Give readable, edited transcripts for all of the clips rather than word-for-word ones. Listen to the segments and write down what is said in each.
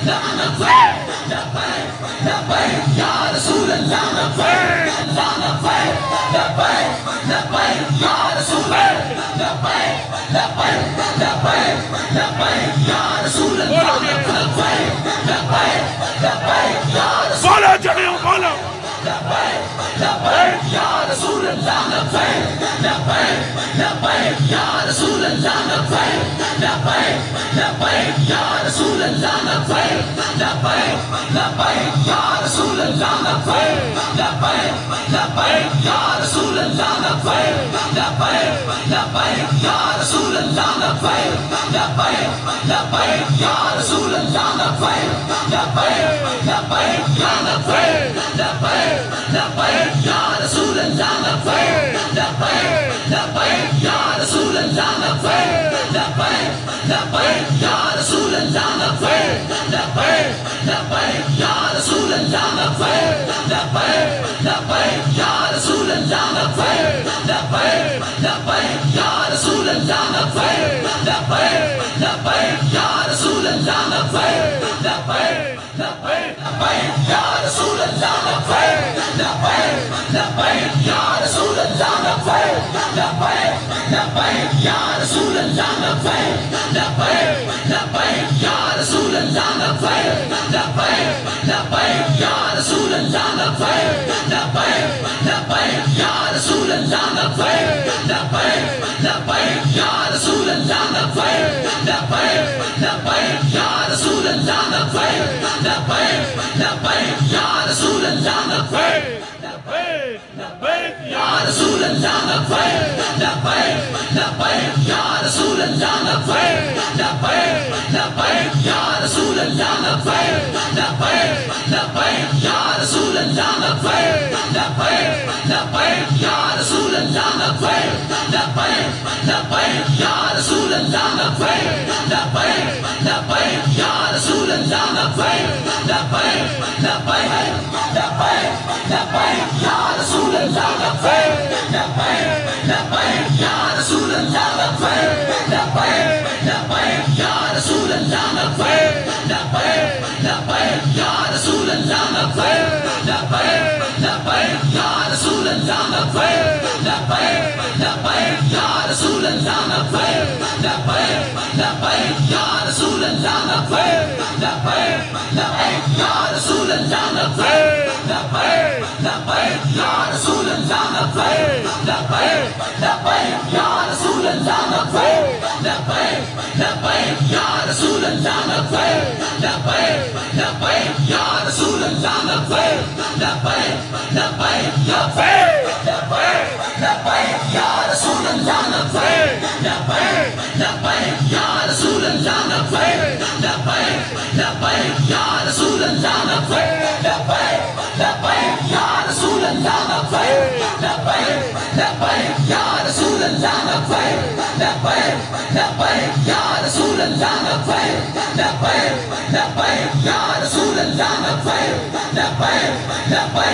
या रसूल अल्लाह लब्बैक लब्बैक लब्बैक या रसूल लब्बैक लब्बैक लब्बैक लब्बैक या रसूल अल्लाह लब्बैक लब्बैक लब्बैक या रसूल बोलो लब्बैक लब्बैक या रसूल अल्लाह लब्बैक लब्बैक लब्बैक या रसूल अल्लाह लब्बैक लब्बैक लब्बैक या रसूल अल्लाह लब्बैक लब्बैक लब्बैक या रसूल अल्लाह लब्बैक लब्बैक लब्बैक या रसूल अल्लाह लब्बैक लब्बैक लब्बैक या रसूल अल्लाह लब्बैक लब्बैक लब्बैक या रसूल अल्लाह लब्बैक लब्बैक लब्बैक या लब्बैक लब्बैक लब्बैक या रसूल अल्लाह लब्बैक लब्बैक लब्बैक या रसूल अल्लाह लब्बैक लब्बैक लब्बैक या रसूल अल्लाह लब्बैक लब्बैक लब्बैक या रसूल अल्लाह लब्बैक लब्बैक लब्बैक या रसूल अल्लाह लब्बैक लब्बैक लब्बैक या रसूल अल्लाह लब्बैक लब्बैक लब्बैक या रसूल अल्लाह लब्बैक लब्बैक लब्बैक लब्बैक या रसूल अल्लाह लब्बैक लब्बैक लब्बैक या रसूल अल्लाह लब्बैक लब्बैक लब्बैक या रसूल अल्लाह लब्बैक लब्बैक लब्बैक या रसूल अल्लाह लब्बैक लब्बैक लब्बैक या रसूल अल्लाह लब्बैक लब्बैक लब्बैक या रसूल अल्लाह लब्बैक लब्बैक लब्बैक या रसूल अल्लाह लब्बैक लब्बैक लब्बैक या रसूल अल्लाह लब्बैक लब्बैक लब्बैक या रसूल अल्लाह लब्बैक लब्बैक लब्बैक या रसूल अल्लाह लब्बैक लब्बैक लब्बैक या रसूल अल्लाह लब्बैक लब्बैक लब्बैक या रसूल अल्लाह लब्बैक लब्बैक लब्बैक या रसूल अल्लाह लब्बैक लब्बैक लब्बैक या रसूल अल्लाह लब्बैक लब्बैक लब्बैक या रसूल अल्लाह लब्बैक लब्बैक लब्बैक या रसूल अल्लाह लब्बैक लब्बैक लब्बैक लब्बैक लब्बैक या रसूल अल्लाह लब्बैक लब्बैक लब्बैक या रसूल अल्लाह लब्बैक लब्बैक लब्बैक या रसूल अल्लाह लब्बैक लब्बैक लब्बैक या रसूल अल्लाह लब्बैक लब्बैक लब्बैक या रसूल अल्लाह लब्बैक लब्बैक लब्बैक या रसूल अल्लाह लब्बैक लब्बैक लब्बैक या रसूल अल्लाह लब्बैक लब्बैक लब्बैक या रसूल अल्लाह लब्बैक लब्बैक लब्बैक या रसूल अल्लाह लब्बैक लब्बैक लब्बैक या रसूल अल्लाह लब्बैक लब्बैक लब्बैक या रसूल अल्लाह लब्बैक लब्बैक लब्बैक या रसूल अल्लाह लब्बैक लब्बैक लब्बैक लब्बैक लब्बैक लब्बैक या रसूल अल्लाह लब्बैक लब्बैक लब्बैक या रसूल अल्लाह लब्बैक लब्बैक लब्बैक या रसूल अल्लाह लब्बैक लब्बैक लब्बैक या रसूल अल्लाह लब्बैक लब्बैक लब्बैक या रसूल अल्लाह लब्बैक लब्बैक लब्बैक या रसूल अल्लाह लब्बैक लब्बैक लब्बैक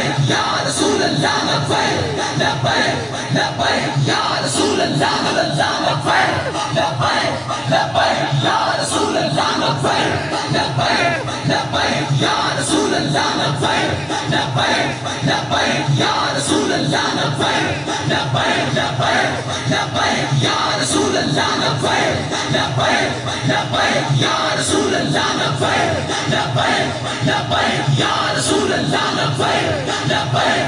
या रसूल अल्लाह लब्बैक लब्बैक लब्बैक या रसूल अल्लाह लब्बैक लब्बैक लब्बैक या रसूल अल्लाह लब्बैक लब्बैक लब्बैक या रसूल अल्लाह लब्बैक लब्बैक लब्बैक या रसूल अल्लाह लब्बैक लब्बैक लब्बैक या रसूल अल्लाह लब्बैक लब्बैक लब्बैक लब्बैक या रसूल अल्लाह लब्बैक लब्बैक लब्बैक या रसूल अल्लाह लब्बैक लब्बैक लब्बैक या रसूल अल्लाह लब्बैक लब्बैक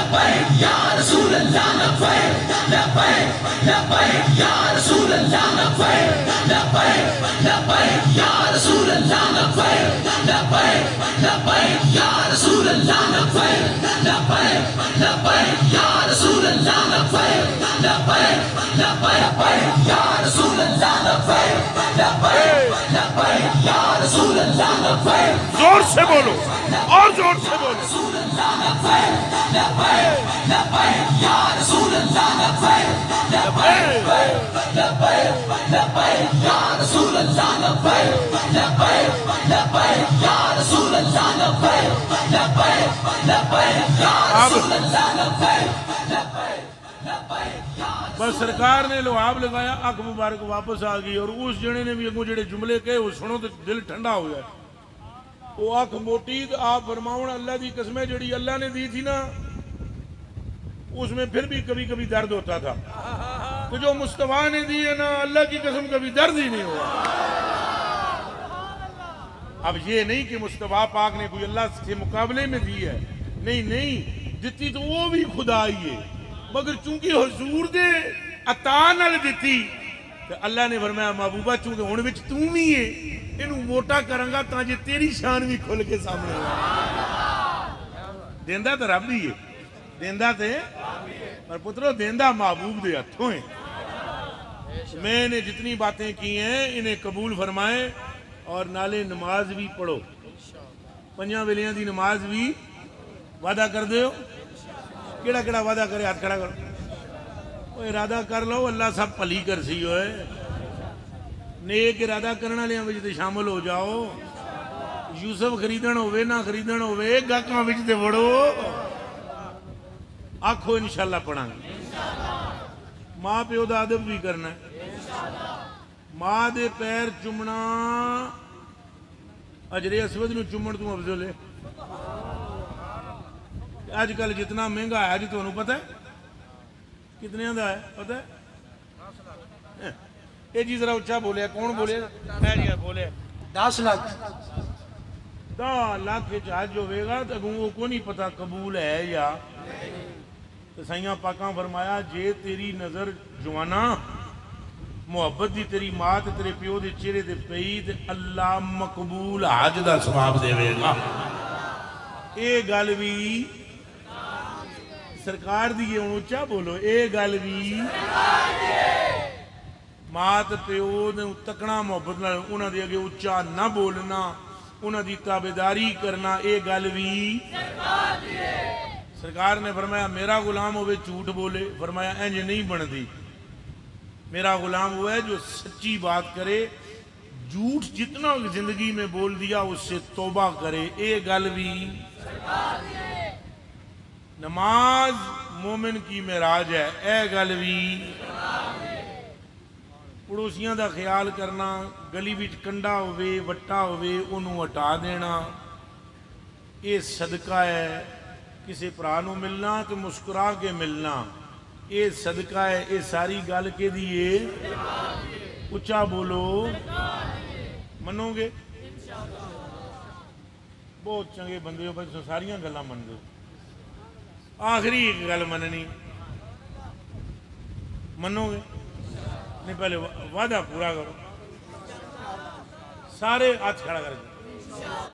लब्बैक या रसूल अल्लाह लब्बैक लब्बैक लब्बैक या रसूल अल्लाह लब्बैक लब्बैक लब्बैक या रसूल अल्लाह लब्बैक लब्बैक लब्बैक या रसूल अल्लाह लब्बैक लब्बैक लब्बैक या रसूल अल्लाह लब्बैक लब्बैक लब्बैक या रसूल अल्लाह लब्बैक लब्बैक लब्बैक या रसूल अल्लाह लब्बैक। जोर से बोलो और जोर से बोलो। रसूल अल्लाह लब्बैक लब्बैक लब्बैक या रसूल अल्लाह लब्बैक लब्बैक लब्बैक लब्बैक या रसूल अल्लाह लब्बैक लब्बैक लब्बैक या रसूल अल्लाह लब्बैक लब्बैक लब्बैक या रसूल अल्लाह लब्बैक लब्बैक लब्बैक। बस सरकार ने लुहाब लगाया, अख मुबारक वापस आ गई और उस जने ने भी अगू जेडे जुमले कहे वो सुनो तो दिल ठंडा हो जाए। वो अख मोटी तो आप फरमाउन अल्लाह की कसमें जड़ी अल्लाह ने दी थी ना, उसमें फिर भी कभी कभी दर्द होता था। तो जो मुस्तफा ने दी है ना, अल्लाह की कसम कभी दर्द ही नहीं हुआ। अब ये नहीं कि मुस्तफा पाक ने कोई अल्लाह के मुकाबले में दी है, नहीं नहीं, दिती तो वो भी खुदा ही है, मगर चूंकि हुजूर दे अता नाल दिती तो अल्लाह ने फरमाया महबूबा चूंकि हुण विच तू भी है, इनू मोटा करांगा तां जे तेरी शान भी खुल के सामने आए। देंदा तो रब ही है, देंदा ते पर पुत्रो देंदा महबूब दे हथों है। मैंने जितनी बातें की हैं इन्हें कबूल फरमाए और नाले नमाज भी पढ़ो, पंजा वेलियां दी नमाज भी वादा कर दो। केड़ा केड़ा वादा करे, हाथ खड़ा करो। ओ इरादा कर लो, अल्लाह सब भली कर सी होए। नेक इरादा करने वालियां विच ते शामिल हो जाओ। यूसुफ खरीदण होवे ना खरीदण होवे, गाहकां विच ते वड़ो। आखो इंशाअल्लाह पढ़ांगे। मां प्यो दा अदब भी करना है। मां दे पैर चुमना अजरे असवद नूं चुमण तों अफजल है। अजकल जितना महंगा है, जी तुहानूं पता है कितने का है? पता है? ये जी जरा उच्चा बोलिया, कौन बोले? जी बोले 10 लाख 10 लाख हज होगा तो अगों को नहीं पता कबूल है या। तो साइयां पाकां फरमाया जे तेरी नज़र जवाना मुहब्बत दी तेरी मां ते तेरे प्यो दे चेहरे ते पई ते अल्लाह मकबूल हज दा सवाब देवेगा। ये गल भी सरकार दी है, उच्चा बोलो। ये गल भी मां ते प्यो ने तकना मुहब्बत नाल उन्हां दे अगे उच्चा ना बोलना, उन्हां दी ताबेदारी करना, ये गल भी सरकार ने फरमाया मेरा गुलाम होवे झूठ बोले, फरमाया इंज नहीं बनती। मेरा गुलाम वो है जो सच्ची बात करे, झूठ जितना जिंदगी में बोल दिया उससे तौबा करे, ये गल भी। नमाज मोमिन की मेराज है, ए गल भी। पड़ोसियों का ख्याल करना, गली विच कंडा होवे वट्टा होवे उन्होंने हटा देना, ये सदका है। किसी भरा नूं मिलना तो मुस्कुरा के मिलना, ये सदका है। ये सारी गल के दिए उच्चा बोलो, मनोगे? बहुत चंगे बंदे हो भाई, सारिया गल्लां मनदे हो। आखिरी एक गल मननी, मनोगे? नहीं पहले वादा पूरा करो। सारे हाथ खड़ा करके